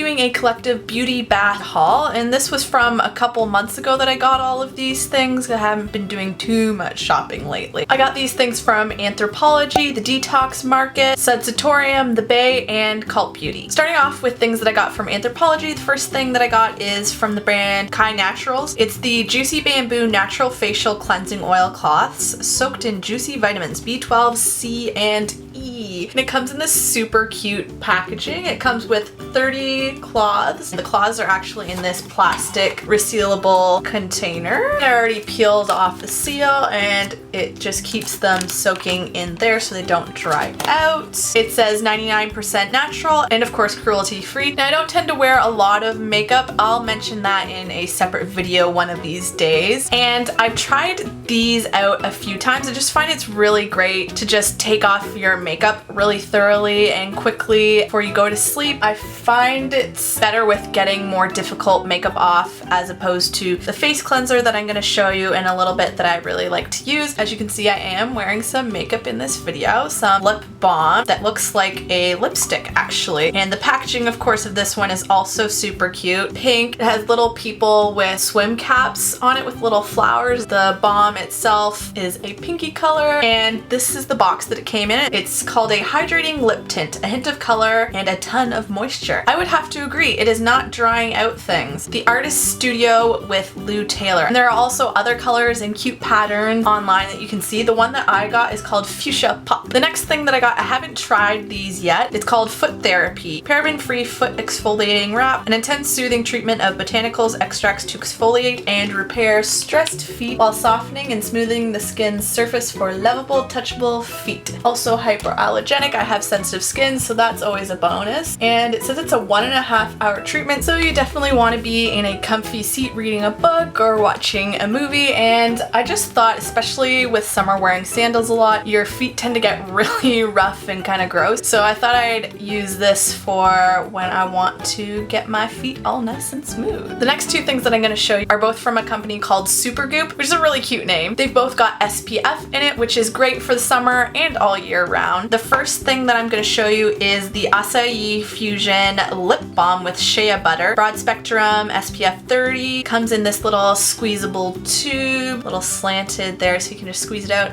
doing a collective beauty bath haul, and this was from a couple months ago that I got all of these things. I haven't been doing too much shopping lately. I got these things from Anthropologie, the Detox Market, Sudsatorium, the Bay, and Cult Beauty. Starting off with things that I got from Anthropologie, the first thing that I got is from the brand Kai Naturals. It's the Juicy Bamboo Natural Facial Cleansing Oil Cloths, soaked in juicy vitamins B12, C, and E. And it comes in this super cute packaging. It comes with 30 cloths. The cloths are actually in this plastic resealable container. It already peels off the seal and it just keeps them soaking in there so they don't dry out. It says 99% natural and of course cruelty free. Now I don't tend to wear a lot of makeup. I'll mention that in a separate video one of these days. And I've tried these out a few times. I just find it's really great to just take off your makeup really thoroughly and quickly before you go to sleep. I find it's better with getting more difficult makeup off as opposed to the face cleanser that I'm going to show you in a little bit that I really like to use. As you can see, I am wearing some makeup in this video, some lip balm that looks like a lipstick actually. And the packaging of course of this one is also super cute. Pink. It has little people with swim caps on it with little flowers. The balm itself is a pinky color and this is the box that it came in. It's called a hydrating lip tint, a hint of color and a ton of moisture. I would have to agree, it is not drying out things. The Artist Studio with Lou Taylor. And there are also other colors and cute patterns online that you can see. The one that I got is called Fuchsia Pop. The next thing that I got, I haven't tried these yet. It's called Foot Therapy. Paraben-free foot exfoliating wrap, an intense soothing treatment of botanicals extracts to exfoliate and repair stressed feet while softening and smoothing the skin's surface for lovable, touchable feet. Also hypoallergenic. I have sensitive skin, so that's always a bonus. And it says it's a 1.5 hour treatment, so you definitely want to be in a comfy seat reading a book or watching a movie. And I just thought, especially with summer wearing sandals a lot, your feet tend to get really rough and kind of gross. So I thought I'd use this for when I want to get my feet all nice and smooth. The next two things that I'm going to show you are both from a company called Supergoop, which is a really cute name. They've both got SPF in it, which is great for the summer and all year round. The first thing that I'm going to show you is the Acai Fusion Lip Balm with shea butter. Broad spectrum, SPF 30. Comes in this little squeezable tube, little slanted there so you can just squeeze it out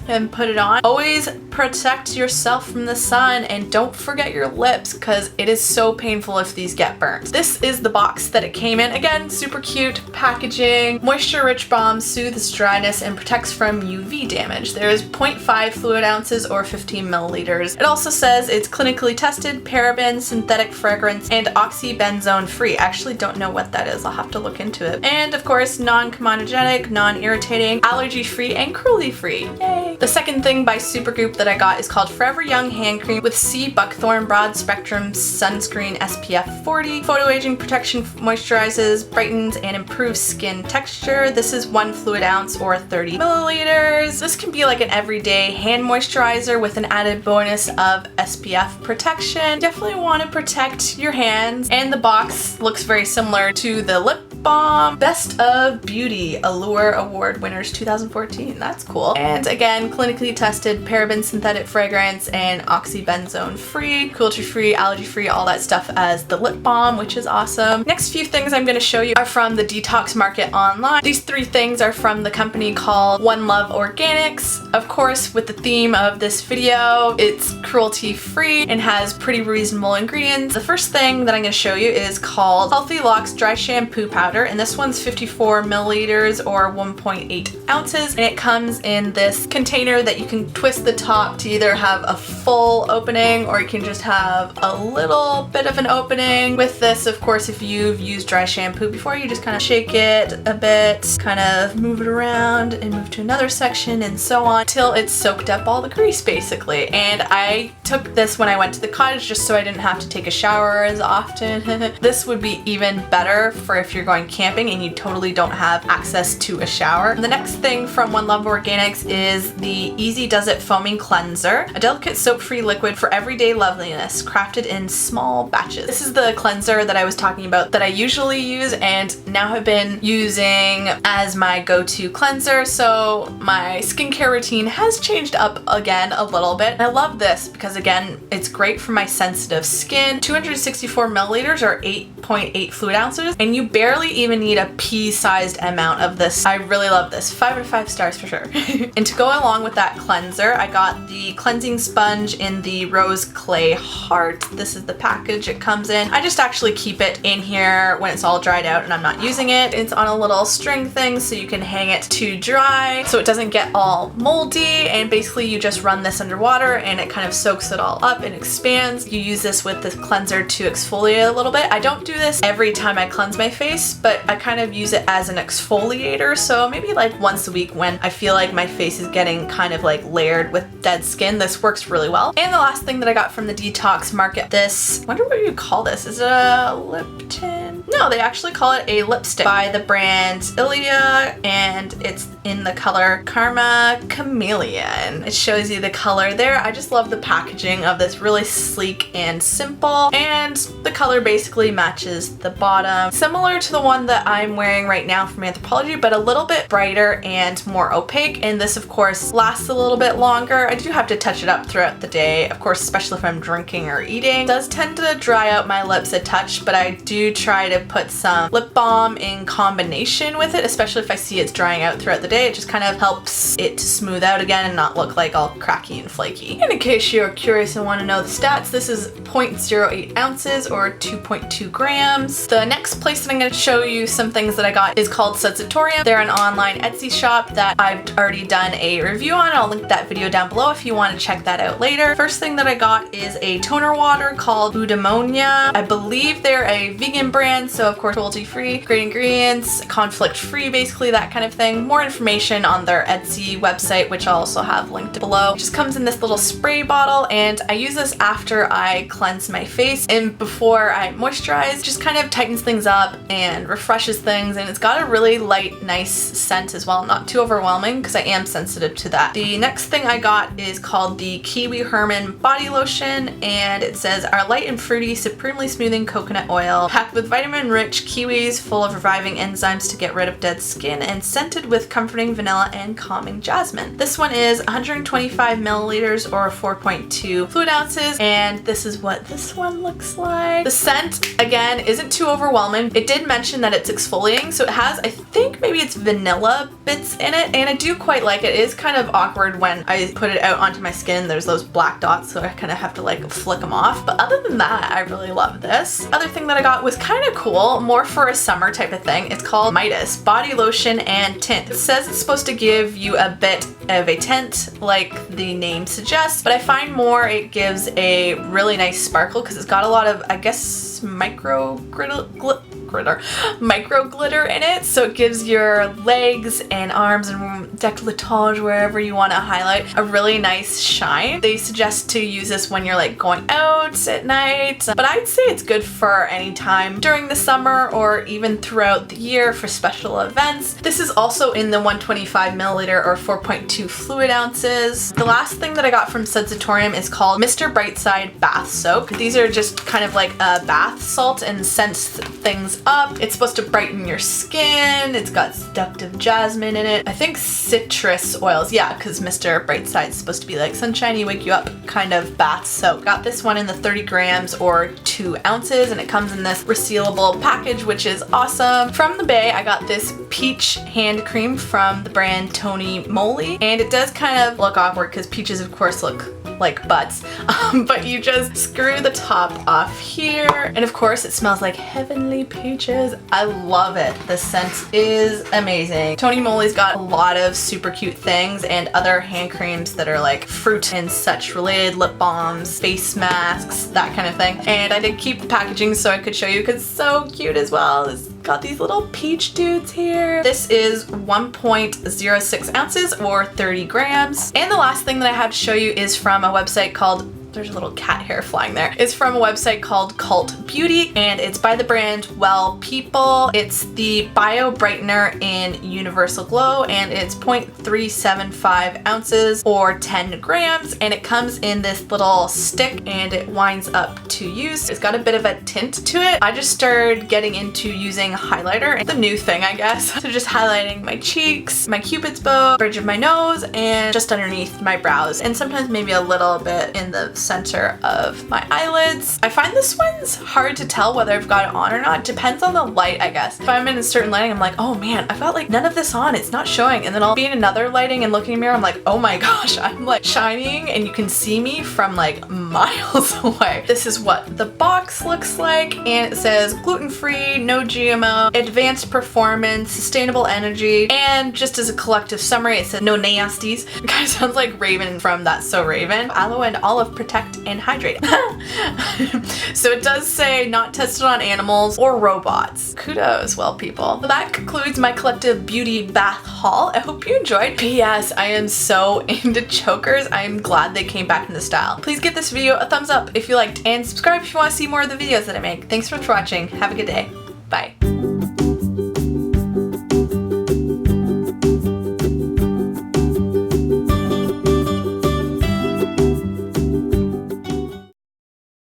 and put it on. Always protect yourself from the sun and don't forget your lips because it is so painful if these get burnt. This is the box that it came in. Again, super cute packaging. Moisture rich balm soothes dryness and protects from UV damage. There is 0.5 fluid ounces or 15 milliliters. It also says it's clinically tested, paraben, synthetic fragrance, and oxybenzone free. I actually don't know what that is. I'll have to look into it. And of course, non-comedogenic, non-irritating, allergy free, and cruelty free. Yay! The second thing by Supergoop that I got is called Forever Young Hand Cream with C Buckthorn Broad Spectrum Sunscreen SPF 40. Photo aging protection moisturizes, brightens, and improves skin texture. This is 1 fluid ounce or 30 milliliters. This can be like an everyday hand moisturizer with an added bonus of SPF protection. Definitely want to protect your hands. And the box looks very similar to the lip balm. Best of Beauty Allure Award winners 2014. That's cool. And again, clinically tested, paraben synthetic fragrance, and oxybenzone free, cruelty free, allergy free, all that stuff as the lip balm, which is awesome. Next few things I'm going to show you are from the Detox Market online. These 3 things are from the company called One Love Organics. Of course, with the theme of this video, it's cruelty free and has pretty reasonable ingredients. The first thing that I'm going to show you is called Healthy Locks Dry Shampoo Powder, and this one's 54 milliliters or 1.8 ounces, and it comes in this container that you can twist the top to either have a full opening or you can just have a little bit of an opening. With this, of course, if you've used dry shampoo before, you just kind of shake it a bit, kind of move it around and move to another section and so on till it's soaked up all the grease basically. And I took this when I went to the cottage just so I didn't have to take a shower as often. This would be even better for if you're going camping and you totally don't have access to a shower. And the next thing from One Love Organics is the Easy Does It Foaming Cleanser, a delicate soap-free liquid for everyday loveliness, crafted in small batches. This is the cleanser that I was talking about that I usually use and now have been using as my go-to cleanser, so my skincare routine has changed up again a little bit. And I love this because, again, it's great for my sensitive skin. 264 milliliters or 8.8 fluid ounces, and you barely even need a pea-sized amount of this. I really love this. 5 out of 5 stars for sure. And to go along with that cleanser, I got the cleansing sponge in the rose clay heart. This is the package it comes in. I just actually keep it in here when it's all dried out and I'm not using it. It's on a little string thing so you can hang it to dry so it doesn't get all moldy, and basically you just run this underwater and it kind of soaks it all up and expands. You use this with the cleanser to exfoliate a little bit. I don't do this every time I cleanse my face, but I kind of use it as an exfoliator, so maybe like once a week when I feel like my face is getting kind of like layered with dead skin, this works really well. And the last thing that I got from the detox market, this, I wonder what you call this. Is it a lip tint? No, they actually call it a lipstick by the brand Ilia, and it's in the color Karma Chameleon. It shows you the color there. I just love the packaging of this, really sleek and simple, and the color basically matches the bottom. Similar to the one that I'm wearing right now from Anthropologie, but a little bit brighter and more opaque, and this of course lasts a little bit longer. I do have to touch it up throughout the day, of course, especially if I'm drinking or eating. It does tend to dry out my lips a touch, but I do try to put some lip balm in combination with it, especially if I see it's drying out throughout the day. It just kind of helps it to smooth out again and not look like all cracky and flaky. And in case you're curious and want to know the stats, this is 0.08 ounces or 2.2 grams. The next place that I'm going to show you some things that I got is called Sudsatorium. They're an online Etsy shop that I've already done a review on. I'll link that video down below if you want to check that out later. First thing that I got is a toner water called Eudaimonia. I believe they're a vegan brand, so of course cruelty-free, great ingredients, conflict-free, basically that kind of thing. More information on their Etsy website, which I'll also have linked below. It just comes in this little spray bottle, and I use this after I cleanse my face and before I moisturize. Just kind of tightens things up and refreshes things, and it's got a really light, nice scent as well. Not too overwhelming because I am sensitive to that. The next thing I got is called the Kiwi Herman Body Lotion, and it says our light and fruity, supremely smoothing coconut oil, packed with vitamin-rich kiwis, full of reviving enzymes to get rid of dead skin, and scented with comforting vanilla and calming jasmine. This one is 125 milliliters or 4.2 fluid ounces, and this is what this one looks like. The scent, again, isn't too overwhelming. It did mention that it's exfoliating, so it has, I think maybe it's vanilla bits in it, and I do quite like it. It is kind of awkward when I put it out onto my skin. There's those black dots, so I kind of have to like flick them off. But other than that, I really love this. Other thing that I got was kind of cool, more for a summer type of thing. It's called Midas Body Lotion and Tint. It says it's supposed to give you a bit of a tint like the name suggests, but I find more it gives a really nice sparkle because it's got a lot of, I guess, micro glitter in it, so it gives your legs and arms and décolletage, wherever you want to highlight, a really nice shine. They suggest to use this when you're like going out at night, but I'd say it's good for any time during the summer or even throughout the year for special events. This is also in the 125 milliliter or 4.2 fluid ounces. The last thing that I got from Sudsatorium is called Mr. Brightside Bath Soap. These are just kind of like a bath salt and scents things up. It's supposed to brighten your skin. It's got seductive jasmine in it. I think citrus oils, yeah, because Mr. Brightside is supposed to be like sunshiny, wake you up kind of bath soap. Got this one in the 30 grams or 2 ounces, and it comes in this resealable package, which is awesome. From the Bay, I got this peach hand cream from the brand Tony Moly, and it does kind of look awkward because peaches of course look like butts, but you just screw the top off here, and of course it smells like heavenly peaches. I love it. The scent is amazing. Tony Moly's got a lot of super cute things and other hand creams that are like fruit and such related, lip balms, face masks, that kind of thing. And I did keep the packaging so I could show you because it's so cute as well. It's got these little peach dudes here. This is 1.06 ounces or 30 grams. And the last thing that I have to show you is from a website called there's a little cat hair flying there. It's from a website called Cult Beauty, and it's by the brand Well People. It's the Bio Brightener in Universal Glow, and it's 0.375 ounces or 10 grams, and it comes in this little stick and it winds up to use. It's got a bit of a tint to it. I just started getting into using highlighter, the new thing, I guess. So just highlighting my cheeks, my cupid's bow, bridge of my nose, and just underneath my brows, and sometimes maybe a little bit in the center of my eyelids. I find this one's hard to tell whether I've got it on or not. It depends on the light, I guess. If I'm in a certain lighting, I'm like, oh man, I've got like none of this on, it's not showing. And then I'll be in another lighting and looking in the mirror, I'm like, oh my gosh, I'm like shining and you can see me from like miles away. This is what the box looks like, and it says gluten-free, no GMO, advanced performance, sustainable energy, and just as a collective summary, it says no nasties. It kind of sounds like Raven from That's So Raven. Aloe and olive protect and hydrate. So it does say not tested on animals or robots. Kudos, Well People. So that concludes my collective beauty bath haul. I hope you enjoyed. P.S. I am so into chokers. I am glad they came back into style. Please give this video a thumbs up if you liked, and subscribe if you want to see more of the videos that I make. Thanks for watching. Have a good day. Bye.